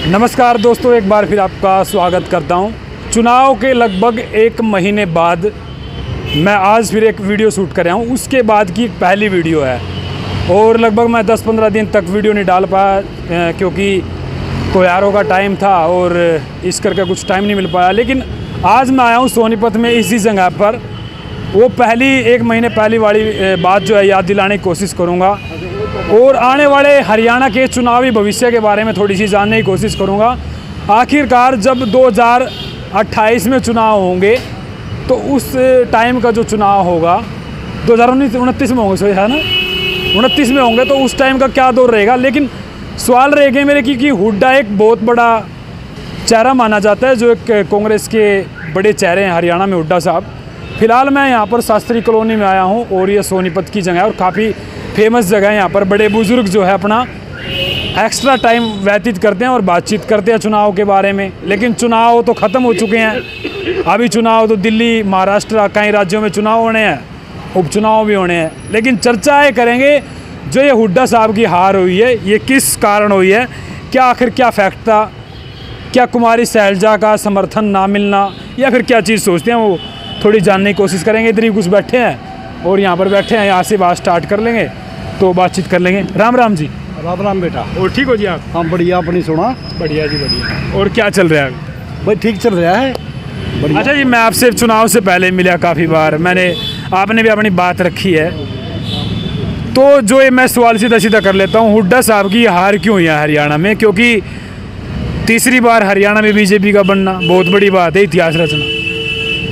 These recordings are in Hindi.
नमस्कार दोस्तों, एक बार फिर आपका स्वागत करता हूं। चुनाव के लगभग एक महीने बाद मैं आज फिर एक वीडियो शूट कर रहा हूं। उसके बाद की पहली वीडियो है और लगभग मैं 10-15 दिन तक वीडियो नहीं डाल पाया क्योंकि त्योहारों का टाइम था और इस करके कुछ टाइम नहीं मिल पाया। लेकिन आज मैं आया हूं सोनीपत में इसी जगह पर। वो पहली एक महीने पहली वाली बात जो है याद दिलाने की कोशिश करूँगा और आने वाले हरियाणा के चुनावी भविष्य के बारे में थोड़ी सी जानने की कोशिश करूँगा। आखिरकार जब 2028 में चुनाव होंगे तो उस टाइम का जो चुनाव होगा 2029 में होंगे, है ना, 29 में होंगे, तो उस टाइम का क्या दौर रहेगा। लेकिन सवाल रहेगा मेरे कि हुड्डा एक बहुत बड़ा चेहरा माना जाता है, जो एक कांग्रेस के बड़े चेहरे हैं हरियाणा में, हुड्डा साहब। फ़िलहाल मैं यहाँ पर शास्त्री कॉलोनी में आया हूँ और ये सोनीपत की जगह है और काफ़ी फेमस जगह है। यहाँ पर बड़े बुजुर्ग जो है अपना एक्स्ट्रा टाइम व्यतीत करते हैं और बातचीत करते हैं चुनाव के बारे में। लेकिन चुनाव तो ख़त्म हो चुके हैं। अभी चुनाव तो दिल्ली, महाराष्ट्र, कई राज्यों में चुनाव होने हैं, उपचुनाव भी होने हैं। लेकिन चर्चा ये करेंगे जो ये हुड्डा साहब की हार हुई है, ये किस कारण हुई है, क्या आखिर क्या फैक्ट था, क्या कुमारी शैलजा का समर्थन ना मिलना, या फिर क्या चीज़ सोचते हैं, वो थोड़ी जानने की कोशिश करेंगे। इधर ही कुछ बैठे हैं और यहाँ पर बैठे हैं, यहाँ से बात स्टार्ट कर लेंगे तो बातचीत कर लेंगे। राम राम जी। राम राम बेटा। और ठीक हो जी आप? हाँ बढ़िया, अपनी सुना। बढ़िया जी बढ़िया। और क्या चल रहा है? भाई ठीक चल रहा है, बढ़िया। अच्छा जी, मैं आपसे चुनाव से पहले मिला काफ़ी बार, आपने भी अपनी बात रखी है, तो जो ये मैं सवाल सीधा सीधा कर लेता हूँ, हुड्डा साहब की हार क्यों हुई है हरियाणा में? क्योंकि तीसरी बार हरियाणा में बीजेपी का बनना बहुत बड़ी बात है, इतिहास रचना।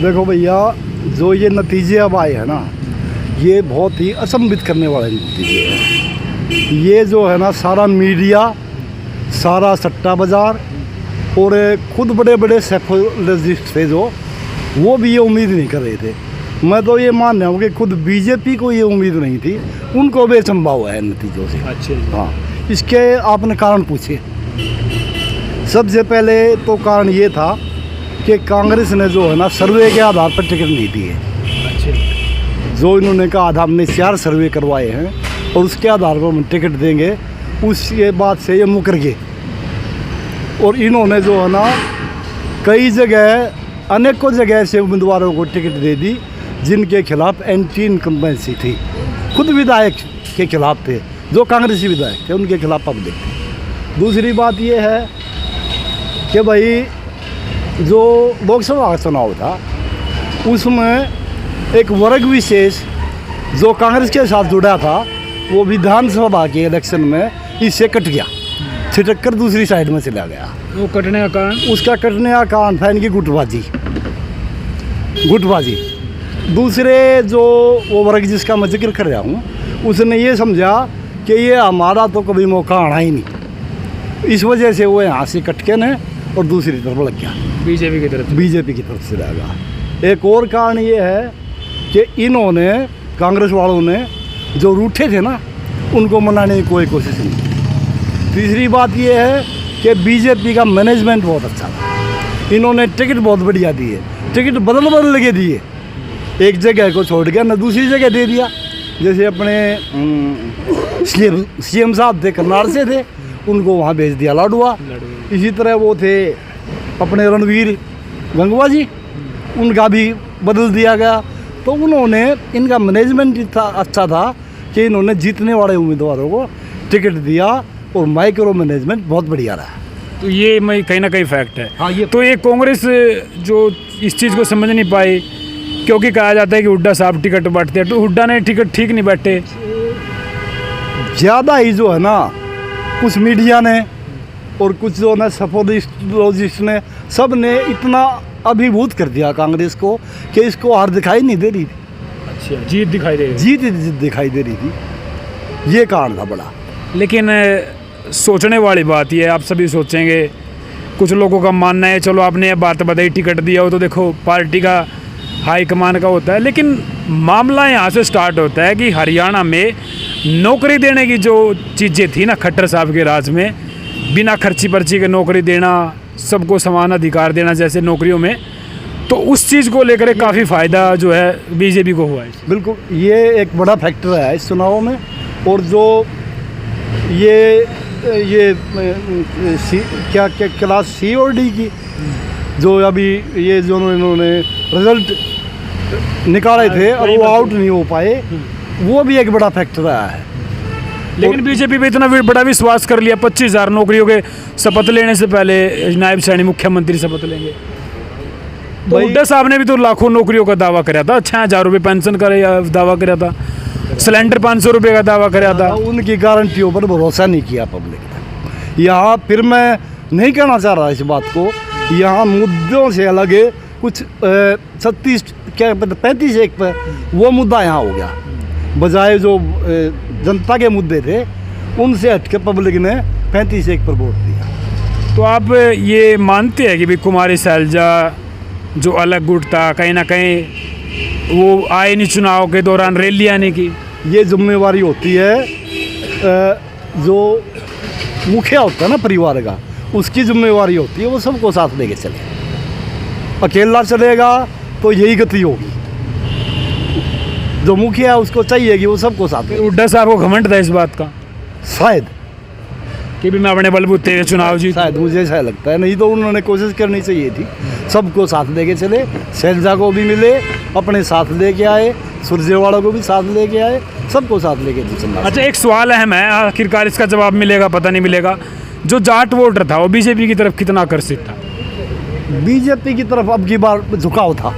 देखो भैया, जो ये नतीजे अब आए हैं ना, ये बहुत ही असंभित करने वाले नतीजे हैं। ये जो है ना, सारा मीडिया, सारा सट्टा बाज़ार और खुद बड़े बड़े साइकोलॉजिस्ट थे जो, वो भी ये उम्मीद नहीं कर रहे थे। मैं तो ये मान रहा हूँ कि खुद बीजेपी को ये उम्मीद नहीं थी, उनको बेचंबा हुआ है नतीजों से। अच्छा। हाँ, इसके आपने कारण पूछे। सबसे पहले तो कारण ये था कि कांग्रेस ने जो है ना, सर्वे के आधार पर टिकट नहीं दी है। जो इन्होंने कहा था, हमने 4 सर्वे करवाए हैं और उसके आधार पर हम टिकट देंगे, उसके बाद से ये मुकर गए। और इन्होंने जो है ना, कई जगह, अनेकों जगह से उम्मीदवारों को टिकट दे दी जिनके खिलाफ एंटी इनकम्बेंसी थी। खुद विधायक के खिलाफ थे, जो कांग्रेसी विधायक थे, उनके खिलाफ अब देखते। दूसरी बात ये है कि भाई, जो लोकसभा का चुनाव था उसमें एक वर्ग विशेष जो कांग्रेस के साथ जुड़ा था, वो विधानसभा के इलेक्शन में इससे कट गया, छिटक कर दूसरी साइड में चला गया। वो कटने का कारण? उसका कटने का कारण था इनकी गुटबाजी। दूसरे जो वो वर्ग जिसका मैं जिक्र कर रहा हूँ, उसने ये समझा कि ये हमारा तो कभी मौका आना ही नहीं, इस वजह से वो यहाँ से कट के न और दूसरी तरफ लग गया, बीजेपी की तरफ से लगा। एक और कारण ये है कि इन्होंने, कांग्रेस वालों ने, जो रूठे थे ना, उनको मनाने की कोई कोशिश नहीं। तीसरी बात ये है कि बीजेपी का मैनेजमेंट बहुत अच्छा था। इन्होंने टिकट बहुत बढ़िया दिए, टिकट बदल के दिए, एक जगह को छोड़ के ना दूसरी जगह दे दिया। जैसे अपने सीएम साहब थे, करनाल से थे, उनको वहाँ भेज दिया लाडुआ। इसी तरह वो थे अपने रणवीर गंगवा जी, उनका भी बदल दिया गया। तो उन्होंने, इनका मैनेजमेंट इतना अच्छा था कि इन्होंने जीतने वाले उम्मीदवारों को टिकट दिया और माइक्रो मैनेजमेंट बहुत बढ़िया रहा। तो ये मैं कहीं ना कहीं फैक्ट है। हाँ, ये तो ये कांग्रेस जो इस चीज़ को समझ नहीं पाई, क्योंकि कहा जाता है कि हुड्डा साहब टिकट बांटते हैं, तो हुड्डा ने टिकट ठीक नहीं बांटे। ज़्यादा ही जो है ना, कुछ मीडिया ने और कुछ जो ना सपोलॉजिस्ट ने, सब ने इतना अभिभूत कर दिया कांग्रेस को कि इसको हार दिखाई नहीं दे रही थी। अच्छा, जीत दिखाई दे रही थी। ये कारण था बड़ा। लेकिन सोचने वाली बात ये है, आप सभी सोचेंगे, कुछ लोगों का मानना है, चलो आपने ये बात बताई, टिकट दिया हो तो देखो पार्टी का हाईकमान का होता है। लेकिन मामला यहाँ से स्टार्ट होता है कि हरियाणा में नौकरी देने की जो चीज़ें थी ना, खट्टर साहब के राज में, बिना खर्ची पर्ची के नौकरी देना, सबको समान अधिकार देना जैसे नौकरियों में, तो उस चीज़ को लेकर काफ़ी फ़ायदा जो है बीजेपी को हुआ है। बिल्कुल, ये एक बड़ा फैक्टर है इस चुनाव में। और जो ये ये क्या क्लास सी और डी की जो अभी ये जो इन्होंने रिजल्ट निकाले थे और वो आउट नहीं हो पाए, वो भी एक बड़ा फैक्टर रहा है। लेकिन बीजेपी पे इतना बड़ा विश्वास कर लिया, 25,000 नौकरियों के शपथ लेने से पहले नायब सैनी मुख्यमंत्री शपथ लेंगे। तो हुड्डा साहब ने भी तो लाखों नौकरियों का दावा कराया था, 6,000 रुपये पेंशन का दावा कराया था, सिलेंडर 500 रुपये का दावा कराया था। उनकी गारंटियों पर भरोसा नहीं किया पब्लिक ने। यहाँ फिर मैं नहीं कहना चाह रहा इस बात को, यहाँ मुद्दों से अलग है कुछ 36 क्या 35 एक पर वो मुद्दा यहाँ हो गया, बजाय जो जनता के मुद्दे थे उनसे हटके पब्लिक ने 35 एक पर वोट दिया। तो आप ये मानते हैं कि भी कुमारी शैलजा जो अलग गुट था, कहीं ना कहीं वो आए नहीं चुनाव के दौरान रैलियाँ नहीं की? ये जिम्मेवारी होती है जो मुखिया होता है ना परिवार का, उसकी जिम्मेवारी होती है वो सबको साथ लेके चले। अकेला चलेगा तो यही गति होगी, जो मुखिया उसको चाहिए कि वो सबको साथ ले। हुड्डा साहब को घमंड था इस बात का शायद कि भी मैं अपने बलबूते पे चुनाव जीत, शायद मुझे ऐसा लगता है, नहीं तो उन्होंने कोशिश करनी चाहिए थी सबको साथ लेके चले। शैलजा को भी मिले, अपने साथ लेके आए, सुरजेवाड़ा को भी साथ लेके आए, सबको साथ लेके चलना। अच्छा, एक सवाल अहम है, आखिरकार इसका जवाब मिलेगा पता नहीं मिलेगा, जो जाट वोटर था वो बीजेपी की तरफ कितना आकर्षित था? बीजेपी की तरफ अब की बार झुकाव था,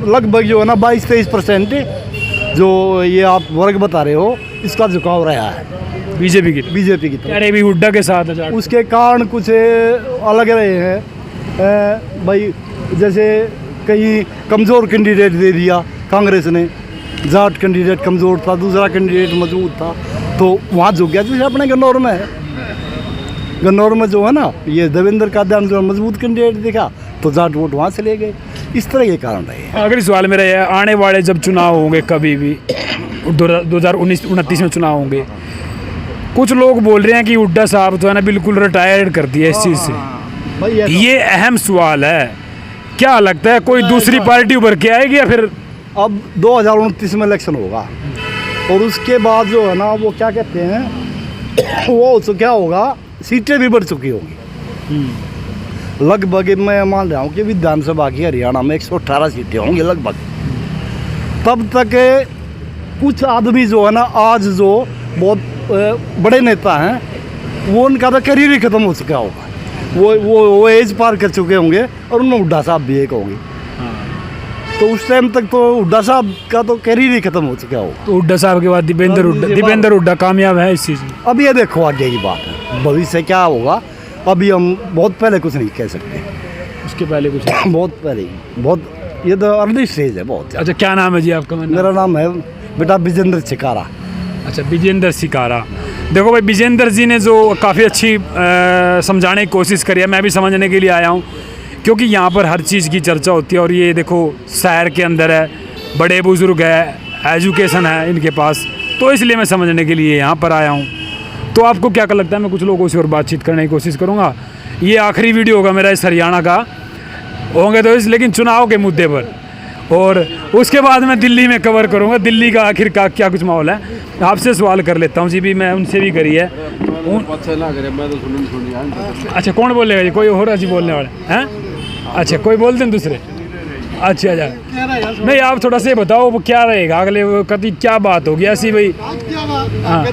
लगभग जो है ना 22-23% जो ये आप वर्ग बता रहे हो इसका झुकाव रहा है बीजेपी की तरफ। अरे भी हुड्डा के साथ है जाट। उसके कारण कुछ अलग रहे हैं भाई, जैसे कहीं कमज़ोर कैंडिडेट दे दिया कांग्रेस ने, जाट कैंडिडेट कमज़ोर था, दूसरा कैंडिडेट मजबूत था, तो वहाँ झुक गया। जैसे अपने गन्नौर में है, गन्नौर में जो है ना ये देवेंद्र कादियान जो मजबूत कैंडिडेट दिखा तो जाट वोट वहाँ से ले गए। इस तरह के कारण रहे। आखिरी सवाल मेरा है, आने वाले जब चुनाव होंगे कभी भी 2029 में चुनाव होंगे, कुछ लोग बोल रहे हैं कि हुड्डा साहब तो है ना बिल्कुल रिटायर्ड कर दिया इस चीज़ से। ये अहम सवाल है, क्या लगता है कोई दूसरी पार्टी उभर के आएगी या फिर? अब 2029 में इलेक्शन होगा और उसके बाद जो है ना वो क्या कहते हैं वो तो क्या होगा, सीटें भी बढ़ चुकी होंगी। लगभग मैं मान रहा हूँ कि विधानसभा की हरियाणा में 118 सीटें होंगी लगभग। तब तक कुछ आदमी जो है ना आज जो बहुत बड़े नेता हैं वो उनका तो करियर ही ख़त्म हो चुका होगा, वो एज पार कर चुके होंगे और उनमें हुड्डा साहब भी एक होंगे। तो उस टाइम तक तो हुड्डा साहब का तो करियर ही ख़त्म हो चुका होगा। तो हुड्डा साहब के बाद दीपेंद्र हुड्डा कामयाब है इस चीज़ में? अब ये देखो आगे की बात है, भविष्य क्या होगा अभी हम बहुत पहले कुछ नहीं कह सकते। उसके पहले कुछ बहुत पहले, बहुत ये तो अर्ली स्टेज है बहुत। अच्छा, क्या नाम है जी आपका? मेरा नाम है बेटा विजेंद्र चिकारा। अच्छा, विजेंद्र सिकारा। देखो भाई, विजेंद्र जी ने जो काफ़ी अच्छी समझाने की कोशिश करी है, मैं भी समझने के लिए आया हूँ क्योंकि यहाँ पर हर चीज़ की चर्चा होती है और ये देखो शहर के अंदर है, बड़े बुज़ुर्ग है, एजुकेशन है इनके पास, तो इसलिए मैं समझने के लिए यहाँ पर आया हूँ। तो आपको क्या लगता है? मैं कुछ लोगों से और बातचीत करने की कोशिश करूँगा। ये आखिरी वीडियो होगा मेरा इस हरियाणा का, होंगे तो लेकिन चुनाव के मुद्दे पर, और उसके बाद मैं दिल्ली में कवर करूँगा दिल्ली का आखिर का क्या कुछ माहौल है। आपसे सवाल कर लेता हूँ जी, भी मैं उनसे भी करी है। अच्छा, कौन बोलेगा जी? कोई और जी बोलने वाले हैं? अच्छा, कोई बोलते हैं दूसरे? अच्छा अच्छा, नहीं आप थोड़ा सा बताओ वो क्या रहेगा अगले कभी क्या बात होगी ऐसी भाई? हाँ,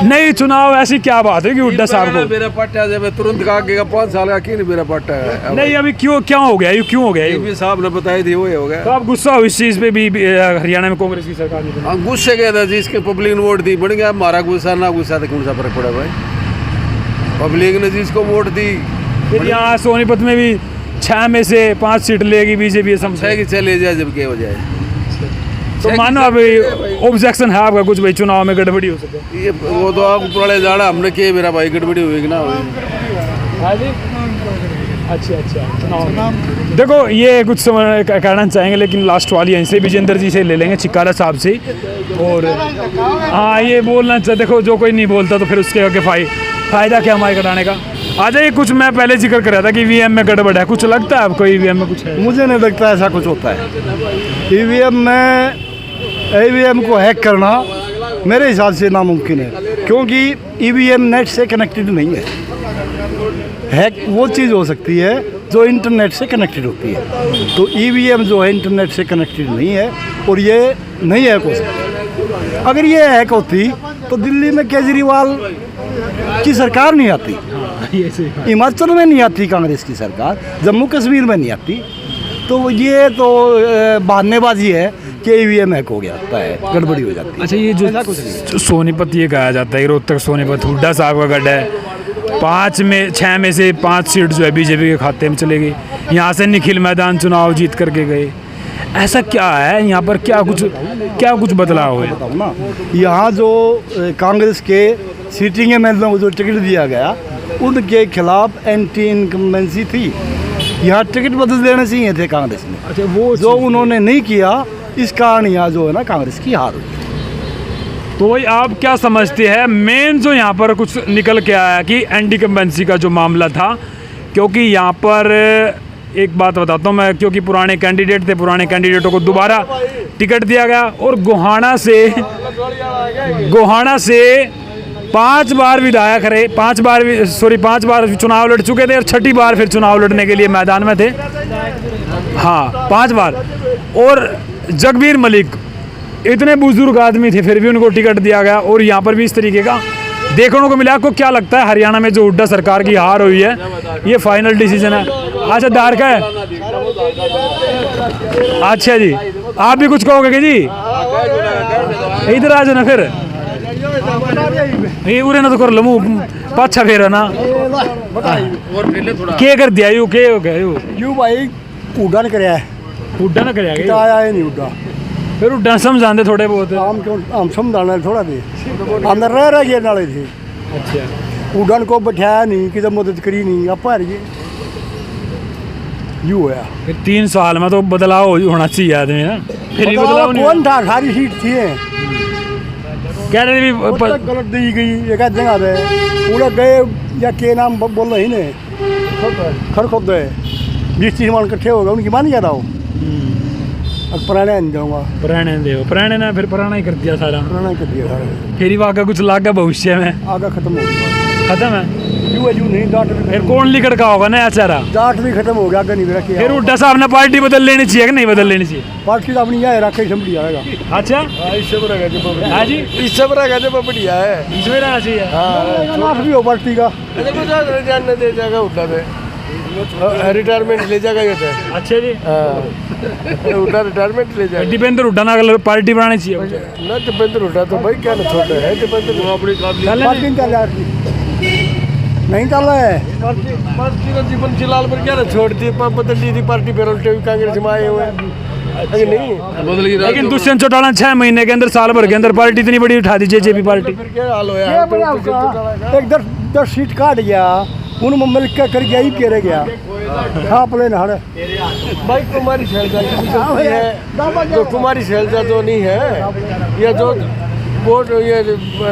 नहीं चुनाव ऐसी क्या बात है कि हुड्डा साहब को मेरा पट्टा जब तुरंत का आगे का 5 साल का क्यों नहीं मेरा पट्टा है? नहीं अभी क्या हो गया, ये क्यों हो गया? ये साहब ने बताई थी वो हो गया। तो आप गुस्सा हो इस चीज़ पे भी हरियाणा में कांग्रेस की सरकार ने? हाँ, गुस्से गया था जिसके पब्लिक ने वोट दी, बढ़ गया हमारा गुस्सा ना गुस्सा तो कौन सा फर्क पड़ा भाई? पब्लिक ने जिसको वोट दी। फिर यहाँ सोनीपत में भी 6 में से 5 सीट लेगी बीजेपी, समझे कि चले जाए जब क्या हो जाए। तो मानो अभी ऑब्जेक्शन है आपका कुछ भाई चुनाव में गड़बड़ी हो सके? ये वो तो आप पुराने जाना हमने किए, मेरा भाई गड़बड़ी हुई ना हुई। अच्छा, देखो ये कुछ कहना चाहेंगे लेकिन लास्ट वाली यहीं से विजेंद्र जी से ले लेंगे, चिकारा साहब से। और हाँ, ये बोलना चाहिए, देखो जो कोई नहीं बोलता तो फिर उसके आगे फ़ायदा क्या हमारे कराने का। आ जाइए, कुछ मैं पहले जिक्र कर रहा था कि ईवीएम में गड़बड़ है, कुछ लगता है आपको ईवीएम में कुछ है? मुझे नहीं लगता ऐसा कुछ होता है। ईवीएम को हैक करना मेरे हिसाब से नामुमकिन है। क्योंकि ईवीएम नेट से कनेक्टेड नहीं है। हैक वो चीज़ हो सकती है जो इंटरनेट से कनेक्टेड होती है, तो ईवीएम जो है इंटरनेट से कनेक्टेड नहीं है और ये नहीं हैक हो सकती। अगर ये हैक होती तो दिल्ली में केजरीवाल की सरकार नहीं आती, हिमाचल में नहीं आती कांग्रेस की सरकार, जम्मू कश्मीर में नहीं आती। तो ये तो बहानेबाजी है कि ईवीएम हैक हो गया है, गड़बड़ी हो जाती है। अच्छा, ये जो सोनीपत ये कहा जाता है, रोहतक सोनीपत हुड्डा साहब का गढ़ है, 6 में से 5 सीट जो है बीजेपी के खाते में चले गई। यहाँ से निखिल मैदान चुनाव जीत करके गए। ऐसा क्या है यहाँ पर, क्या कुछ बदलाव है? बताऊँ ना, यहाँ जो कांग्रेस के सीटिंग एमएलए को जो टिकट दिया गया उनके खिलाफ एंटी इनकम्बेंसी थी। यहाँ टिकट बदल देने चाहिए थे कांग्रेस ने। अच्छा, वो जो उन्होंने नहीं किया, इस कारण यहाँ जो है ना कांग्रेस की हार हुई। तो वही आप क्या समझते हैं मेन जो यहाँ पर कुछ निकल के आया कि एंटी कंबेंसी का जो मामला था? क्योंकि यहाँ पर एक बात बताता हूँ मैं, क्योंकि पुराने कैंडिडेट थे, पुराने कैंडिडेटों को दोबारा टिकट दिया गया और गोहाना से 5 बार विधायक रहे, 5 बार चुनाव लड़ चुके थे और 6ठी बार फिर चुनाव लड़ने के लिए मैदान में थे। हाँ, 5 बार। और जगबीर मलिक इतने बुजुर्ग आदमी थे, फिर भी उनको टिकट दिया गया और यहाँ पर भी इस तरीके का देखने को मिला। आपको क्या लगता है हरियाणा में जो हुड्डा सरकार की हार हुई है, ये फाइनल डिसीजन है? अच्छा, दार का है। अच्छा जी, आप भी कुछ कहोगे कि जी? इधर आ जाना फिर, ये उरे ना तो कर लो मुँह पाछा फेर ना। क्या कर दिया यू, क्या हो गया यू भाई हुड्डा ने कराया है, हुड्डा ना करेगा आया है नहीं हुड्डा, फिर हुड्डा समझाते थोड़े बहुत। हम समझाना थोड़ा दे अंदर रह गए नाले थे। अच्छा, हुड्डा को बैठाया नहीं, किसी मदद करी नहीं, आप हार गए। यू होया फिर 3 साल में तो बदलाव होना चाहिए आदमी ना, फिर भी बदलाव नहीं कौन था? सारी सीट थी, कह रहे भी गलत दी गई एक जगह पे पूरा गए या के नाम बोल रहे ने खर खुद है 20-30 मान इकट्ठे हो गए, उनकी मान गया था वो। अब पुराने नहीं जाऊँगा, पुराने ना, फिर पुराना ही कर दिया सारा, पुराना कर दिया सारा। फिर ही वाका कुछ लागा भविष्य में, आगे खत्म हो गया, खत्म है। यू नहीं डाट, फिर कौन लिखड़ का होगा नया चेहरा? डाट भी खत्म हो गया, आगे नहीं रखी। फिर हुड्डा साहब ने पार्टी बदल लेनी चाहिए कि नहीं बदल लेनी चाहिए? पार्टी तो अपनी यहाँ रखे संभली आएगा। अच्छा, इससे बड़ा जब हाँ जी, इससे बड़ा जब बढ़िया है, इसमें रहना चाहिए। हाँ, भी हो पार्टी का जानने दे जाएगा, उठा पे रिटायरमेंट ले जाएगा ये तो। अच्छा जी, उठा रिटायरमेंट ले जाएगा। दीपेंद्र हुड्डा ना अगर पार्टी बनानी चाहिए ना, दीपेंद्र हुड्डा तो भाई क्या ना छोटे है, दीपेंद्र अपनी पार्टी नहीं चल रहा है, पार्टी का जीवन फिलहाल पर क्या ना छोड़ दी, बदल दी थी पार्टी, फिर उल्टे कांग्रेस में आए हुए हैं। नहीं बदल गई, लेकिन दुष्यंत चौटाला 6 महीने के अंदर, साल भर के अंदर पार्टी इतनी बड़ी उठा दी जेजेपी पार्टी। फिर क्या हाल होया? एक 10 सीट काट गया, उन मिल के कर गया ही कह गया हाँ प्लेन हड़ भाई कुमारी शैलजा है, जो कुमारी शैलजा तो नहीं है, या जो वोट ये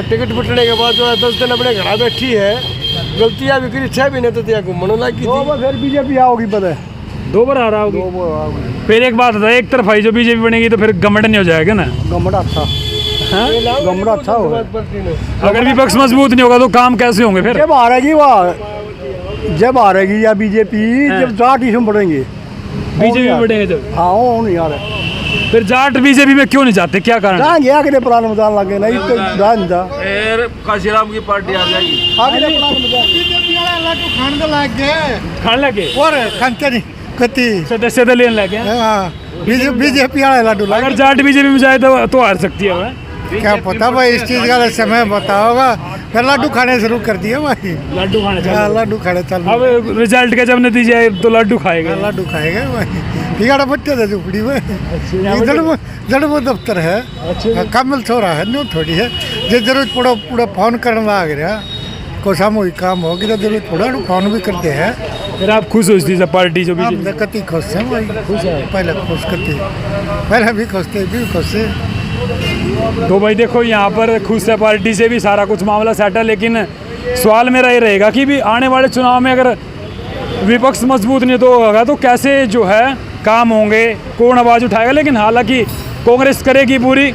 टिकट पिटने के बाद जो है 10 दिन अपने घर बैठी है, गलतियाँ भी करी, 6 महीने तो दिया घूमने लगी थी। फिर बीजेपी आओगी, पता है 2 बार आ रहा होगी। फिर एक बात है, एक तरफा ही जो बीजेपी बनेगी तो फिर गवर्नमेंट नहीं हो जाएगा ना? गवर्नमेंट अच्छा, गवर्नमेंट अच्छा होगा। अगर विपक्ष मजबूत नहीं होगा तो काम कैसे होंगे? फिर जब हारेगी जब हारेगी या बीजेपी, जब जाट इसमें बढ़ेंगे, बीजेपी में बढ़ेंगे जब। हाँ वो नहीं यार, फिर जाट बीजेपी में क्यों नहीं जाते, क्या कारण? जाएंगे आगे पुराने मैदान लगे नहीं तो जान जा, काशीराम की पार्टी आ जाएगी आगे खाने लगे और खाते नहीं कति सदस्य लेने लगे। बीजेपी वाले लड्डू अगर जाट बीजेपी में जाए तो हार सकती है। क्या पता भाई, इस चीज़ का समय बताओगा। फिर लड्डू खाने शुरू कर दिए भाई, लड्डू खाने लड्डू खाने चल। अब रिजल्ट का जब नतीजा आए तो लड्डू खाएगा, लड्डू खाएगा भाई। बिगाड़ा बच्चे थे झुपड़ी में, इधर वो दफ्तर है, कामिल छोरा है, नो थोड़ी है, जो जरूरत पूरा फोन करने आ गया, कोई सामूहिक काम होगी तो जरूरत पड़ा फोन भी करते हैं। फिर आप खुश हो इस पार्टी जो भी कति खुश है भाई, पहले खुश करते, पहले भी खुश थे, भी खुश है। तो भाई देखो यहाँ पर खुश है पार्टी से भी सारा कुछ मामला सेट है, लेकिन सवाल मेरा ये रहेगा कि भी आने वाले चुनाव में अगर विपक्ष मजबूत नहीं तो होगा तो कैसे जो है काम होंगे, कौन आवाज़ उठाएगा? लेकिन हालांकि कांग्रेस करेगी पूरी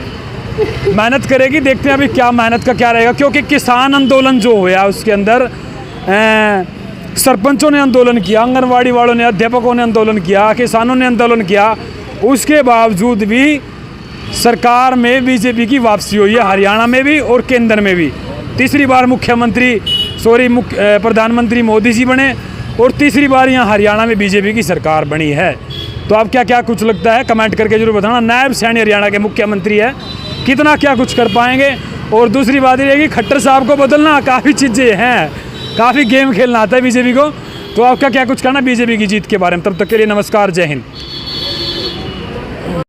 मेहनत करेगी। देखते हैं अभी क्या मेहनत का क्या रहेगा, क्योंकि किसान आंदोलन जो हुआ उसके अंदर सरपंचों ने आंदोलन किया, आंगनवाड़ी वालों ने, अध्यापकों ने आंदोलन किया, किसानों ने आंदोलन किया, उसके बावजूद भी सरकार में बीजेपी की वापसी हुई है, हरियाणा में भी और केंद्र में भी। तीसरी बार प्रधानमंत्री मोदी जी बने और तीसरी बार यहाँ हरियाणा में बीजेपी की सरकार बनी है। तो आप क्या कुछ लगता है कमेंट करके जरूर बताना। नायब सैनी हरियाणा के मुख्यमंत्री है, कितना क्या कुछ कर पाएंगे। और दूसरी बात ये है कि खट्टर साहब को बदलना काफ़ी चीज़ें हैं, काफ़ी गेम खेलना आता है बीजेपी को। तो आपका क्या कुछ कहना बीजेपी की जीत के बारे में। तब तक के लिए नमस्कार, जय हिंद।